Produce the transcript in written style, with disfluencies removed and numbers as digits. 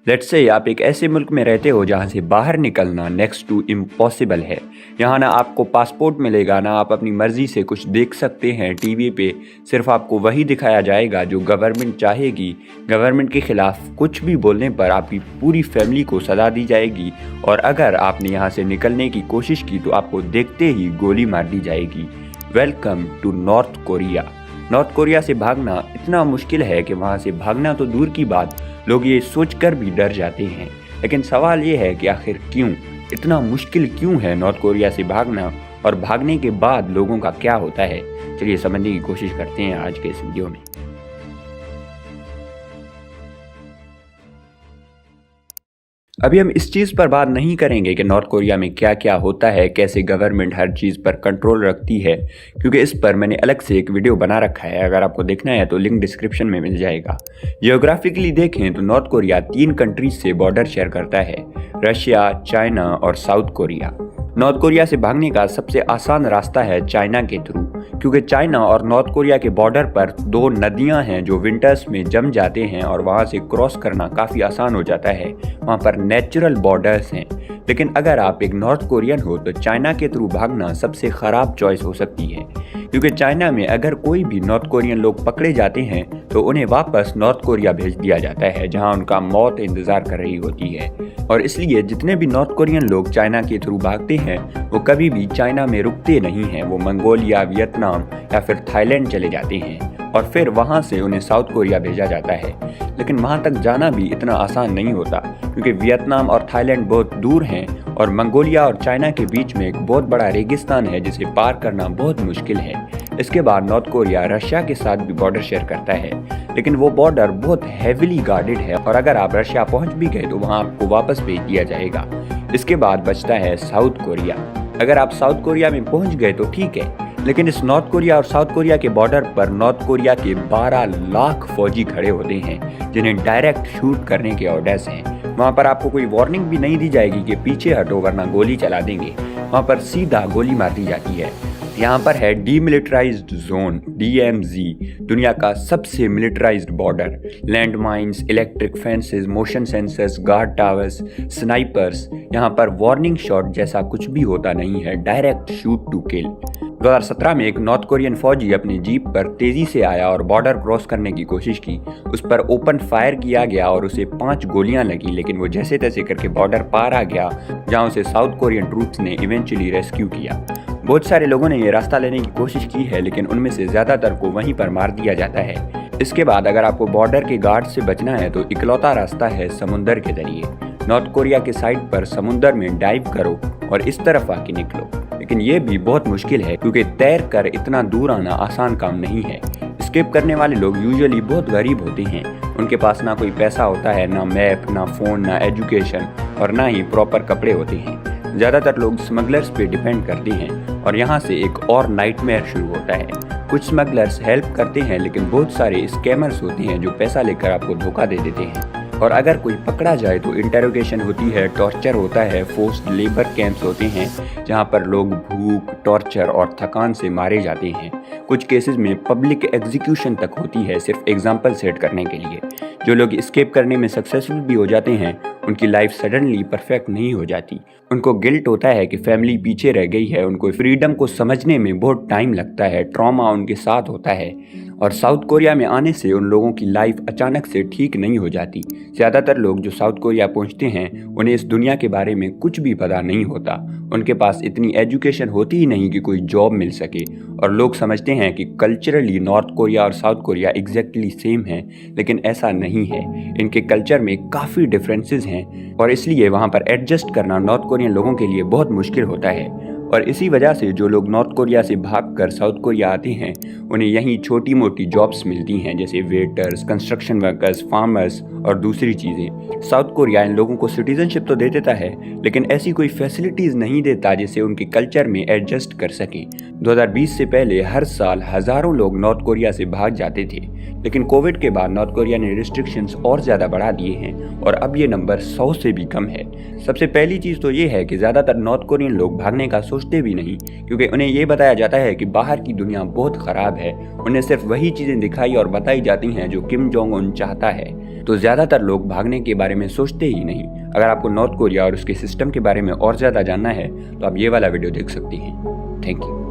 Let's say आप एक ऐसे मुल्क में रहते हो जहाँ से बाहर निकलना नेक्स्ट टू इम्पॉसिबल है। यहाँ ना आपको पासपोर्ट मिलेगा, ना आप अपनी मर्जी से कुछ देख सकते हैं टीवी पे। सिर्फ आपको वही दिखाया जाएगा जो गवर्नमेंट चाहेगी। गवर्नमेंट के खिलाफ कुछ भी बोलने पर आपकी पूरी फैमिली को सजा दी जाएगी और अगर आपने यहाँ से निकलने की कोशिश की तो आपको देखते ही गोली मार दी जाएगी। Welcome to North Korea. North Korea से भागना इतना मुश्किल है कि वहाँ से भागना तो दूर की बात, लोग ये सोचकर भी डर जाते हैं। लेकिन सवाल ये है कि आखिर क्यों, इतना मुश्किल क्यों है नॉर्थ कोरिया से भागना और भागने के बाद लोगों का क्या होता है। चलिए समझने की कोशिश करते हैं आज के इस वीडियो में। अभी हम इस चीज़ पर बात नहीं करेंगे कि नॉर्थ कोरिया में क्या क्या होता है, कैसे गवर्नमेंट हर चीज़ पर कंट्रोल रखती है, क्योंकि इस पर मैंने अलग से एक वीडियो बना रखा है। अगर आपको देखना है तो लिंक डिस्क्रिप्शन में मिल जाएगा। जियोग्राफिकली देखें तो नॉर्थ कोरिया 3 कंट्रीज से बॉर्डर शेयर करता है, रशिया, चाइना और साउथ कोरिया। नॉर्थ कोरिया से भागने का सबसे आसान रास्ता है चाइना के थ्रू, क्योंकि चाइना और नॉर्थ कोरिया के बॉर्डर पर 2 नदियां हैं जो विंटर्स में जम जाते हैं और वहां से क्रॉस करना काफ़ी आसान हो जाता है। वहां पर नेचुरल बॉर्डर्स हैं। लेकिन अगर आप एक नॉर्थ कोरियन हो तो चाइना के थ्रू भागना सबसे ख़राब चॉइस हो सकती है, क्योंकि चाइना में अगर कोई भी नॉर्थ कोरियन लोग पकड़े जाते हैं तो उन्हें वापस नॉर्थ कोरिया भेज दिया जाता है, जहां उनका मौत इंतज़ार कर रही होती है। और इसलिए जितने भी नॉर्थ कोरियन लोग चाइना के थ्रू भागते हैं वो कभी भी चाइना में रुकते नहीं हैं। वो मंगोलिया, वियतनाम या फिर थाईलैंड चले जाते हैं और फिर वहां से उन्हें साउथ कोरिया भेजा जाता है। लेकिन वहां तक जाना भी इतना आसान नहीं होता, क्योंकि वियतनाम और थाईलैंड बहुत दूर हैं और मंगोलिया और चाइना के बीच में एक बहुत बड़ा रेगिस्तान है जिसे पार करना बहुत मुश्किल है। इसके बाद नॉर्थ कोरिया रशिया के साथ भी बॉर्डर शेयर करता है, लेकिन वो बॉर्डर बहुत हैविली गार्डेड है और अगर आप रशिया पहुंच भी गए तो वहां आपको वापस भेज दिया जाएगा। इसके बाद बचता है साउथ कोरिया। अगर आप साउथ कोरिया में पहुंच गए तो ठीक है, लेकिन इस नॉर्थ कोरिया और साउथ कोरिया के बॉर्डर पर नॉर्थ कोरिया के 12 लाख फौजी खड़े होते हैं जिन्हें डायरेक्ट शूट करने के ऑर्डर्स हैं। वहां पर आपको कोई वार्निंग भी नहीं दी जाएगी कि पीछे हटो वरना गोली चला देंगे। वहां पर सीधा गोली मार दी जाती है। यहाँ पर है डीमिलिटराइज्ड जोन DMZ, दुनिया का सबसे militarised border. Land mines, electric fences, motion sensors, guard towers, snipers. यहाँ पर वार्निंग शॉट जैसा कुछ भी होता नहीं है, डायरेक्ट शूट टू किल। 2017 में एक नॉर्थ कोरियन फौजी अपनी जीप पर तेजी से आया और बॉर्डर क्रॉस करने की कोशिश की। उस पर ओपन फायर किया गया और उसे 5 गोलियां लगी, लेकिन वो जैसे तैसे करके बॉर्डर पार आ गया, जहां उसे साउथ कोरियन ट्रूप्स ने इवेंचुअली रेस्क्यू किया। बहुत सारे लोगों ने ये रास्ता लेने की कोशिश की है, लेकिन उनमें से ज्यादातर को वहीं पर मार दिया जाता है। इसके बाद अगर आपको बॉर्डर के गार्ड से बचना है तो इकलौता रास्ता है समुंदर के जरिए। नॉर्थ कोरिया के साइड पर समुंदर में डाइव करो और इस तरफ आके निकलो, लेकिन ये भी बहुत मुश्किल है क्योंकि तैर कर इतना दूर आना आसान काम नहीं है। स्किप करने वाले लोग यूजुअली बहुत गरीब होते हैं। उनके पास ना कोई पैसा होता है, ना मैप, ना फोन, ना एजुकेशन और ना ही प्रॉपर कपड़े होते हैं। ज़्यादातर लोग स्मगलर्स पे डिपेंड करते हैं और यहाँ से एक और नाइटमेयर शुरू होता है। कुछ स्मगलर्स हेल्प करते हैं, लेकिन बहुत सारे स्कैमर्स होते हैं जो पैसा लेकर आपको धोखा दे देते हैं। और अगर कोई पकड़ा जाए तो इंटेरोगेशन होती है, टॉर्चर होता है, फोर्स्ड लेबर कैंप्स होते हैं जहाँ पर लोग भूख, टॉर्चर और थकान से मारे जाते हैं। कुछ केसेस में पब्लिक एग्जीक्यूशन तक होती है, सिर्फ एग्जाम्पल सेट करने के लिए। जो लोग एस्केप करने में सक्सेसफुल भी हो जाते हैं उनकी लाइफ सडनली परफेक्ट नहीं हो जाती। उनको गिल्ट होता है कि फैमिली पीछे रह गई है, उनको फ्रीडम को समझने में बहुत टाइम लगता है, ट्रॉमा उनके साथ होता है। और साउथ कोरिया में आने से उन लोगों की लाइफ अचानक से ठीक नहीं हो जाती। ज़्यादातर लोग जो साउथ कोरिया पहुंचते हैं उन्हें इस दुनिया के बारे में कुछ भी पता नहीं होता। उनके पास इतनी एजुकेशन होती ही नहीं कि कोई जॉब मिल सके और लोग समझते हैं कि कल्चरली नॉर्थ कोरिया और साउथ कोरिया एग्जैक्टली सेम है, लेकिन ऐसा नहीं है। इनके कल्चर में काफ़ी डिफरेंसेस हैं और इसलिए वहाँ पर एडजस्ट करना नॉर्थ कोरियन लोगों के लिए बहुत मुश्किल होता है। और इसी वजह से जो लोग नॉर्थ कोरिया से भागकर साउथ कोरिया आते हैं उन्हें यहीं छोटी मोटी जॉब्स मिलती हैं, जैसे वेटर्स, कंस्ट्रक्शन वर्कर्स, फार्मर्स और दूसरी चीज़ें। साउथ कोरिया इन लोगों को सिटीजनशिप तो दे देता है, लेकिन ऐसी कोई फैसिलिटीज़ नहीं देता जिससे उनके कल्चर में एडजस्ट कर सकें। 2020 से पहले हर साल हज़ारों लोग नॉर्थ कोरिया से भाग जाते थे, लेकिन कोविड के बाद नॉर्थ कोरिया ने रिस्ट्रिक्शंस और ज़्यादा बढ़ा दिए हैं और अब ये नंबर 100 से भी कम है। सबसे पहली चीज़ तो ये है कि ज़्यादातर नॉर्थ कोरियन लोग भागने का सोचते भी नहीं, क्योंकि उन्हें ये बताया जाता है कि बाहर की दुनिया बहुत ख़राब है। उन्हें सिर्फ वही चीज़ें दिखाई और बताई जाती हैं जो किम जोंग उन चाहता है। तो ज़्यादातर लोग भागने के बारे में सोचते ही नहीं। अगर आपको नॉर्थ कोरिया और उसके सिस्टम के बारे में और ज़्यादा जानना है तो आप ये वाला वीडियो देख सकती हैं। Thank you.